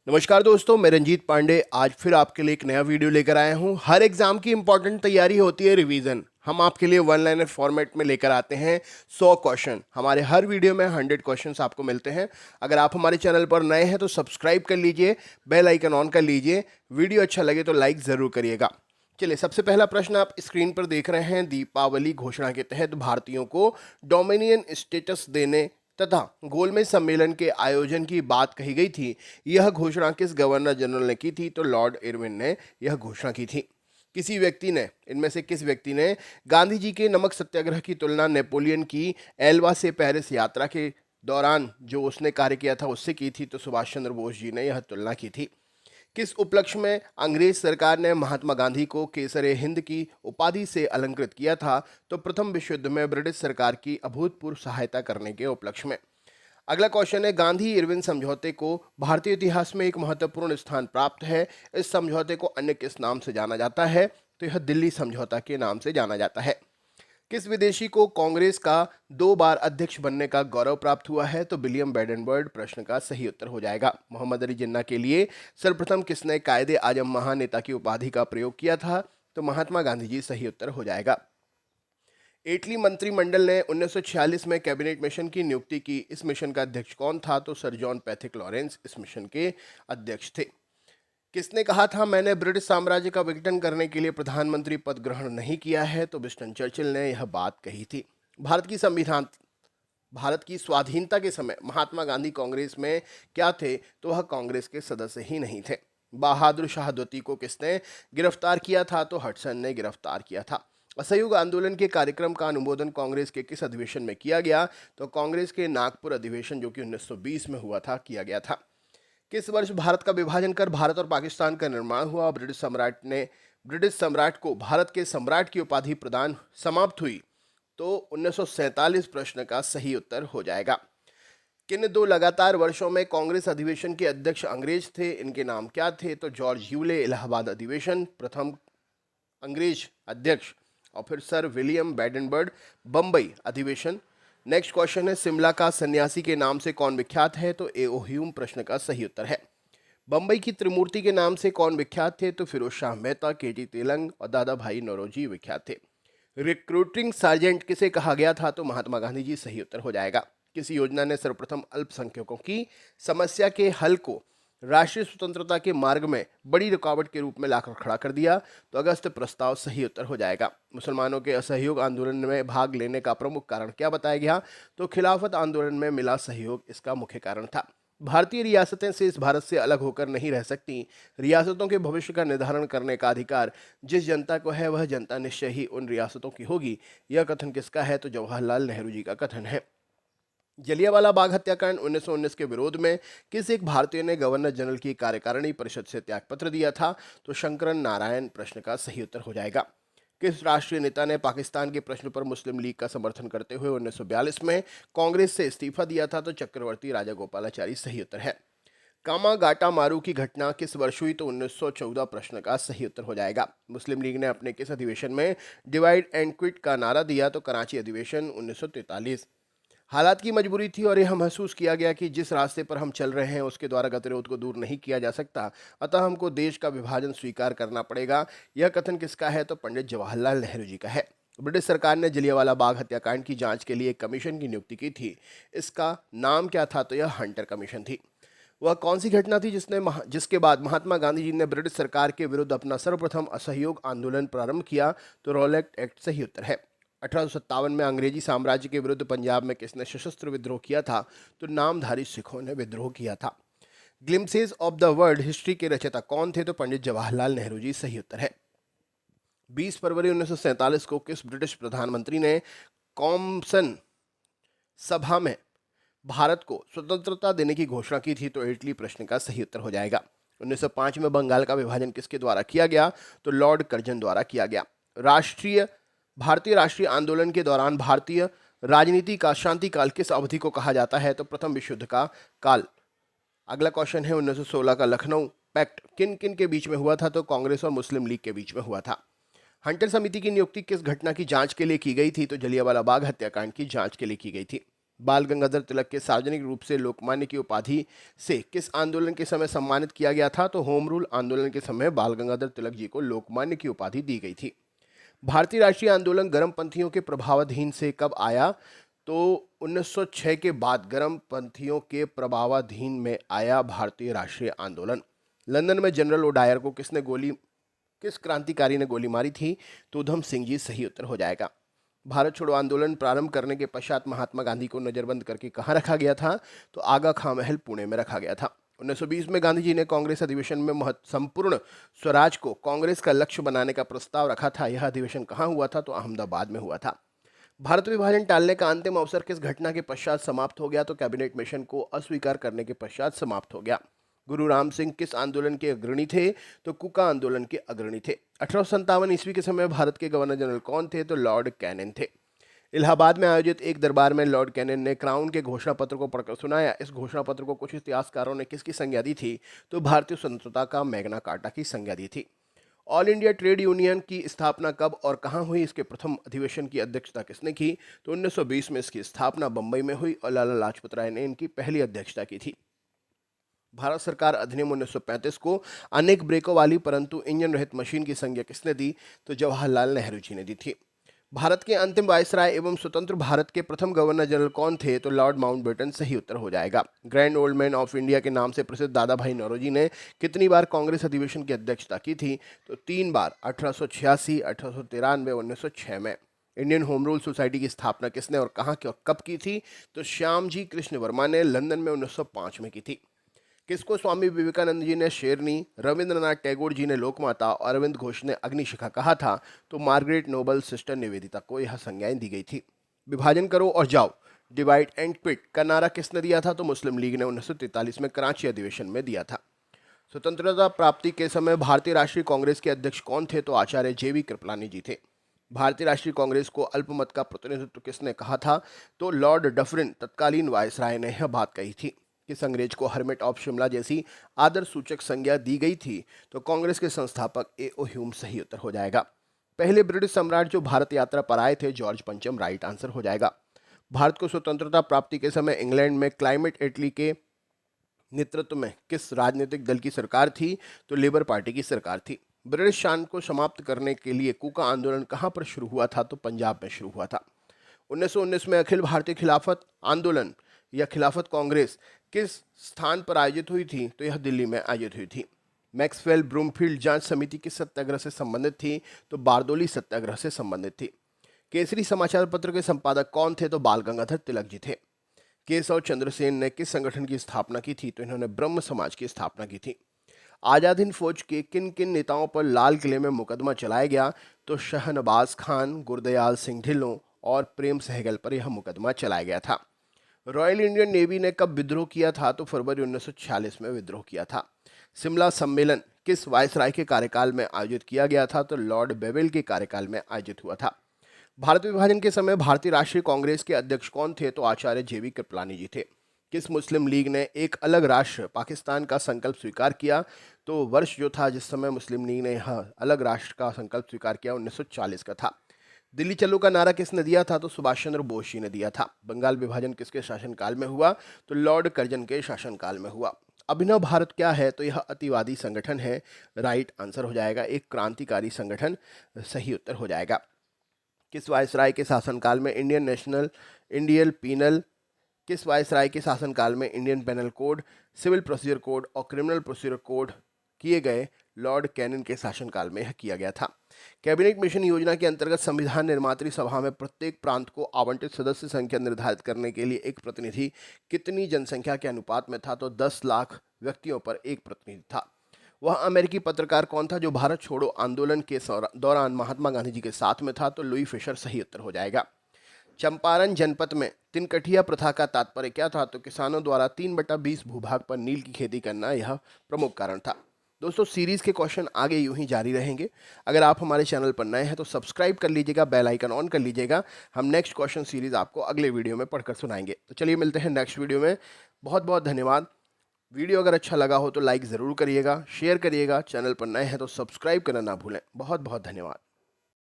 नमस्कार दोस्तों, मैं रंजीत पांडे आज फिर आपके लिए एक नया वीडियो लेकर आया हूं। हर एग्जाम की इंपॉर्टेंट तैयारी होती है रिवीजन। हम आपके लिए वन लाइनर फॉर्मेट में लेकर आते हैं 100 क्वेश्चन। हमारे हर वीडियो में 100 क्वेश्चंस आपको मिलते हैं। अगर आप हमारे चैनल पर नए हैं तो सब्सक्राइब कर लीजिए, बेल आइकन ऑन कर लीजिए। वीडियो अच्छा लगे तो लाइक ज़रूर करिएगा। चलिए, सबसे पहला प्रश्न आप स्क्रीन पर देख रहे हैं। दीपावली घोषणा के तहत भारतीयों को डोमिनियन स्टेटस देने तथा गोलमेज सम्मेलन के आयोजन की बात कही गई थी। यह घोषणा किस गवर्नर जनरल ने की थी? तो लॉर्ड इरविन ने यह घोषणा की थी। किसी व्यक्ति ने, इनमें से किस व्यक्ति ने गांधी जी के नमक सत्याग्रह की तुलना नेपोलियन की एल्वा से पेरिस यात्रा के दौरान जो उसने कार्य किया था उससे की थी? तो सुभाष चंद्र बोस जी ने यह तुलना की थी। किस उपलक्ष्य में अंग्रेज सरकार ने महात्मा गांधी को केसरे हिंद की उपाधि से अलंकृत किया था? तो प्रथम विश्व युद्ध में ब्रिटिश सरकार की अभूतपूर्व सहायता करने के उपलक्ष्य में। अगला क्वेश्चन है, गांधी इरविन समझौते को भारतीय इतिहास में एक महत्वपूर्ण स्थान प्राप्त है। इस समझौते को अन्य किस नाम से जाना जाता है? तो यह दिल्ली समझौता के नाम से जाना जाता है। किस विदेशी को कांग्रेस का 2 बार अध्यक्ष बनने का गौरव प्राप्त हुआ है? तो विलियम बेडेनबर्ड प्रश्न का सही उत्तर हो जाएगा। मोहम्मद अली जिन्ना के लिए सर्वप्रथम किसने कायदे आजम महानेता की उपाधि का प्रयोग किया था? तो महात्मा गांधी जी सही उत्तर हो जाएगा। इटली मंत्रिमंडल ने 1946 में कैबिनेट मिशन की नियुक्ति की। इस मिशन का अध्यक्ष कौन था? तो सर जॉन पैथिक लॉरेंस इस मिशन के अध्यक्ष थे। किसने कहा था, मैंने ब्रिटिश साम्राज्य का विघटन करने के लिए प्रधानमंत्री पद ग्रहण नहीं किया है? तो विंस्टन चर्चिल ने यह बात कही थी। भारत की स्वाधीनता के समय महात्मा गांधी कांग्रेस में क्या थे? तो वह कांग्रेस के सदस्य ही नहीं थे। बहादुर शाह द्वितीय को किसने गिरफ्तार किया था? तो हडसन ने गिरफ्तार किया था। असहयोग आंदोलन के कार्यक्रम का अनुमोदन कांग्रेस के किस अधिवेशन में किया गया? तो कांग्रेस के नागपुर अधिवेशन, जो कि 1920 में हुआ था, किया गया था। किस वर्ष भारत का विभाजन कर भारत और पाकिस्तान का निर्माण हुआ? ब्रिटिश सम्राट को भारत के सम्राट की उपाधि प्रदान समाप्त हुई? तो 1947 प्रश्न का सही उत्तर हो जाएगा। किन 2 लगातार वर्षों में कांग्रेस अधिवेशन के अध्यक्ष अंग्रेज थे? इनके नाम क्या थे? तो जॉर्ज ह्यूले इलाहाबाद अधिवेशन प्रथम अंग्रेज अध्यक्ष, और फिर सर विलियम बेडेनबर्ड बम्बई अधिवेशन। नेक्स्ट क्वेश्चन है, शिमला का सन्यासी के नाम से कौन विख्यात है? तो एओ ह्यूम प्रश्न का सही उत्तर है। बम्बई की त्रिमूर्ति के नाम से कौन विख्यात थे? तो फिरोज शाह मेहता, केटी तेलंग और दादा भाई नौरोजी विख्यात थे। रिक्रूटिंग सार्जेंट किसे कहा गया था? तो महात्मा गांधी जी सही उत्तर हो जाएगा। किस योजना ने सर्वप्रथम अल्पसंख्यकों की समस्या के हल को राष्ट्रीय स्वतंत्रता के मार्ग में बड़ी रुकावट के रूप में लाकर खड़ा कर दिया? तो अगस्त प्रस्ताव सही उत्तर हो जाएगा। मुसलमानों के असहयोग आंदोलन में भाग लेने का प्रमुख कारण क्या बताया गया? तो खिलाफत आंदोलन में मिला सहयोग इसका मुख्य कारण था। भारतीय रियासतें शेष भारत से अलग होकर नहीं रह सकती। रियासतों के भविष्य का निर्धारण करने का अधिकार जिस जनता को है, वह जनता निश्चय ही उन रियासतों की होगी। यह कथन किसका है? तो जवाहरलाल नेहरू जी का कथन है। जलियांवाला बाग हत्याकांड 1919 के विरोध में किस एक भारतीय ने गवर्नर जनरल की कार्यकारिणी परिषद से त्यागपत्र दिया था? तो शंकरन नारायण प्रश्न का सही उत्तर हो जाएगा। किस राष्ट्रीय नेता ने पाकिस्तान के प्रश्न पर मुस्लिम लीग का समर्थन करते हुए 1942 में कांग्रेस से इस्तीफा दिया था? तो चक्रवर्ती राजागोपालाचारी सही उत्तर है। कामागाटा मारू की घटना किस वर्ष हुई? तो 1914 प्रश्न का सही उत्तर हो जाएगा। मुस्लिम लीग ने अपने किस अधिवेशन में डिवाइड एंड क्विट का नारा दिया? तो कराची अधिवेशन 1943। हालात की मजबूरी थी और यह महसूस किया गया कि जिस रास्ते पर हम चल रहे हैं उसके द्वारा गतिरोध को दूर नहीं किया जा सकता, अतः हमको देश का विभाजन स्वीकार करना पड़ेगा। यह कथन किसका है? तो पंडित जवाहरलाल नेहरू जी का है। ब्रिटिश सरकार ने जलियांवाला बाग हत्याकांड की जांच के लिए एक कमीशन की नियुक्ति की थी। इसका नाम क्या था? तो यह हंटर कमीशन थी। वह कौन सी घटना थी जिसके बाद महात्मा गांधी जी ने ब्रिटिश सरकार के विरुद्ध अपना सर्वप्रथम असहयोग आंदोलन प्रारंभ किया? तो रॉलेट एक्ट सही उत्तर है। 1857 में अंग्रेजी साम्राज्य के विरुद्ध पंजाब में किसने सशस्त्र विद्रोह किया था? तो नामधारी सिखों ने विद्रोह किया था। Glimpses of the world history के रचयिता कौन थे? तो पंडित जवाहरलाल नेहरू जी सही उत्तर है। 20 फरवरी 1947 को किस ब्रिटिश प्रधानमंत्री ने कॉमसन सभा में भारत को स्वतंत्रता देने की घोषणा की थी? तो इटली प्रश्न का सही उत्तर हो जाएगा। 1905 में बंगाल का विभाजन किसके द्वारा किया गया? तो लॉर्ड कर्जन द्वारा किया गया। भारतीय राष्ट्रीय आंदोलन के दौरान भारतीय राजनीति का शांति काल किस अवधि को कहा जाता है? तो प्रथम विश्व युद्ध का काल। अगला क्वेश्चन है, 1916 का लखनऊ पैक्ट किन किन के बीच में हुआ था? तो कांग्रेस और मुस्लिम लीग के बीच में हुआ था। हंटर समिति की नियुक्ति किस घटना की जांच के लिए की गई थी? तो जलियांवाला बाग हत्याकांड की जांच के लिए की गई थी। बाल गंगाधर तिलक के सार्वजनिक रूप से लोकमान्य की उपाधि से किस आंदोलन के समय सम्मानित किया गया था? तो होम रूल आंदोलन के समय बाल गंगाधर तिलक जी को लोकमान्य की उपाधि दी गई थी। भारतीय राष्ट्रीय आंदोलन गर्मपंथियों के प्रभावाधीन से कब आया? तो 1906 के बाद गर्मपंथियों के प्रभावाधीन में आया भारतीय राष्ट्रीय आंदोलन। लंदन में जनरल ओडायर को किस क्रांतिकारी ने गोली मारी थी? तो उधम सिंह जी सही उत्तर हो जाएगा। भारत छोड़ो आंदोलन प्रारंभ करने के पश्चात महात्मा गांधी को नजरबंद करके कहाँ रखा गया था? तो आगा खां महल पुणे में रखा गया था। 1920 में गांधी जी ने कांग्रेस अधिवेशन में संपूर्ण स्वराज को कांग्रेस का लक्ष्य बनाने का प्रस्ताव रखा था। यह अधिवेशन कहाँ हुआ था? तो अहमदाबाद में हुआ था। भारत विभाजन टालने का अंतिम अवसर किस घटना के पश्चात समाप्त हो गया? तो कैबिनेट मिशन को अस्वीकार करने के पश्चात समाप्त हो गया। गुरु राम सिंह किस आंदोलन के अग्रणी थे? तो कुका आंदोलन के अग्रणी थे। 1857 ईस्वी के समय भारत के गवर्नर जनरल कौन थे? तो लॉर्ड कैनिंग थे। इलाहाबाद में आयोजित एक दरबार में लॉर्ड कैनिंग ने क्राउन के घोषणा पत्र को पढ़कर सुनाया। इस घोषणा पत्र को कुछ इतिहासकारों ने किसकी संज्ञा दी थी? तो भारतीय स्वतंत्रता का मैग्ना कार्टा की संज्ञा दी थी। ऑल इंडिया ट्रेड यूनियन की स्थापना कब और कहां हुई? इसके प्रथम अधिवेशन की अध्यक्षता किसने की? तो 1920 में इसकी स्थापना बंबई में हुई और लाला लाजपत राय ने इनकी पहली अध्यक्षता की थी। भारत सरकार अधिनियम 1935 को अनेक ब्रेकों वाली परंतु इंजन रहित मशीन की संज्ञा किसने दी? तो जवाहरलाल नेहरू जी ने दी थी। भारत के अंतिम वायसराय एवं स्वतंत्र भारत के प्रथम गवर्नर जनरल कौन थे? तो लॉर्ड माउंटबेटन सही उत्तर हो जाएगा। Grand old man of India के नाम से प्रसिद्ध दादा भाई नौरोजी ने कितनी बार कांग्रेस अधिवेशन की अध्यक्षता की थी? तो 3 बार, 1886, 1893, 1906 में। इंडियन होम रूल सोसाइटी की स्थापना किसने और कहाँ कब की थी? तो श्याम जी कृष्ण वर्मा ने लंदन में 1905 में की थी। किसको स्वामी विवेकानंद जी ने शेरनी, रविंद्रनाथ टैगोर जी ने लोकमाता और अरविंद घोष ने अग्निशिखा कहा था? तो मार्गरेट नोबल सिस्टर निवेदिता को यह संज्ञाएं दी गई थी। विभाजन करो और जाओ, डिवाइड एंड क्विट का नारा किसने दिया था? तो मुस्लिम लीग ने 1943 में कराची अधिवेशन में दिया था। स्वतंत्रता प्राप्ति के समय भारतीय राष्ट्रीय कांग्रेस के अध्यक्ष कौन थे? तो आचार्य जेवी कृपलानी जी थे। भारतीय राष्ट्रीय कांग्रेस को अल्पमत का प्रतिनिधित्व किसने कहा था? तो लॉर्ड डफरिन तत्कालीन वायसराय ने यह बात कही थी। किस अंग्रेज को हर्मिट ऑफ शिमला जैसी आदर सूचक संज्ञा दी गई थी? तो कांग्रेस के संस्थापक ए.ओ. ह्यूम सही उत्तर हो जाएगा। पहले ब्रिटिश सम्राट जो भारत यात्रा पर आए थे? जॉर्ज पंचम राइट आंसर हो जाएगा। भारत को स्वतंत्रता प्राप्ति के समय इंग्लैंड में क्लाइमेट एटली के नेतृत्व में किस राजनीतिक दल की सरकार थी? तो लेबर पार्टी की सरकार थी। ब्रिटिश शासन को समाप्त करने के लिए कूका आंदोलन कहां पर शुरू हुआ था? तो पंजाब में शुरू हुआ था। 1919 में अखिल भारतीय खिलाफत आंदोलन या खिलाफत कांग्रेस किस स्थान पर आयोजित हुई थी? तो यह दिल्ली में आयोजित हुई थी। मैक्सवेल ब्रूमफील्ड जांच समिति किस सत्याग्रह से संबंधित थी? तो बारदोली सत्याग्रह से संबंधित थी। केसरी समाचार पत्र के संपादक कौन थे? तो बाल गंगाधर तिलक जी थे। केशव चंद्र सेन ने किस संगठन की स्थापना की थी? तो इन्होंने ब्रह्म समाज की स्थापना की थी। आजाद हिंद फौज के किन किन नेताओं पर लाल किले में मुकदमा चलाया गया? तो शहनवाज खान, गुरदयाल सिंह ढिल्लों और प्रेम सहगल पर यह मुकदमा चलाया गया था। रॉयल इंडियन नेवी ने कब विद्रोह किया था? तो फरवरी 1946 में विद्रोह किया था। शिमला सम्मेलन किस वायसराय के कार्यकाल में आयोजित किया गया था? तो लॉर्ड बेवेल के कार्यकाल में आयोजित हुआ था। भारत विभाजन के समय भारतीय राष्ट्रीय कांग्रेस के अध्यक्ष कौन थे? तो आचार्य जेवी कृपलानी जी थे। किस मुस्लिम लीग ने एक अलग राष्ट्र पाकिस्तान का संकल्प स्वीकार किया? तो वर्ष जो था जिस समय मुस्लिम लीग ने यह अलग राष्ट्र का संकल्प स्वीकार किया 1940 का था। दिल्ली चलो का नारा किसने दिया था? तो सुभाष चंद्र बोस जी ने दिया था। बंगाल विभाजन किसके शासनकाल में हुआ? तो लॉर्ड कर्जन के शासनकाल में हुआ। अभिनव भारत क्या है? तो यह अतिवादी संगठन है, राइट आंसर हो जाएगा। एक क्रांतिकारी संगठन सही उत्तर हो जाएगा। किस वायसराय के शासनकाल में किस वायसराय के शासनकाल में Indian penal code, civil procedure code और क्रिमिनल प्रोसीजर कोड किए गए? लॉर्ड कैनिंग के शासनकाल में यह किया गया था। कैबिनेट मिशन योजना के अंतर्गत संविधान निर्मात्री सभा में प्रत्येक प्रांत को आवंटित सदस्य संख्या निर्धारित करने के लिए एक प्रतिनिधि कितनी जनसंख्या के अनुपात में था? तो 10 लाख व्यक्तियों पर एक प्रतिनिधि था। वह अमेरिकी पत्रकार कौन था जो भारत छोड़ो आंदोलन के दौरान महात्मा गांधी जी के साथ में था? तो लुई फिशर सही उत्तर हो जाएगा। चंपारण जनपद में तिनकठिया प्रथा का तात्पर्य क्या था? तो किसानों द्वारा 3/20 भूभाग पर नील की खेती करना यह प्रमुख कारण था। दोस्तों, सीरीज के क्वेश्चन आगे यूं ही जारी रहेंगे। अगर आप हमारे चैनल पर नए हैं तो सब्सक्राइब कर लीजिएगा, बेल आइकन ऑन कर लीजिएगा। हम नेक्स्ट क्वेश्चन सीरीज आपको अगले वीडियो में पढ़कर सुनाएंगे। तो चलिए मिलते हैं नेक्स्ट वीडियो में। बहुत बहुत धन्यवाद। वीडियो अगर अच्छा लगा हो तो लाइक ज़रूर करिएगा, शेयर करिएगा। चैनल पर नए हैं तो सब्सक्राइब करना ना भूलें। बहुत बहुत धन्यवाद।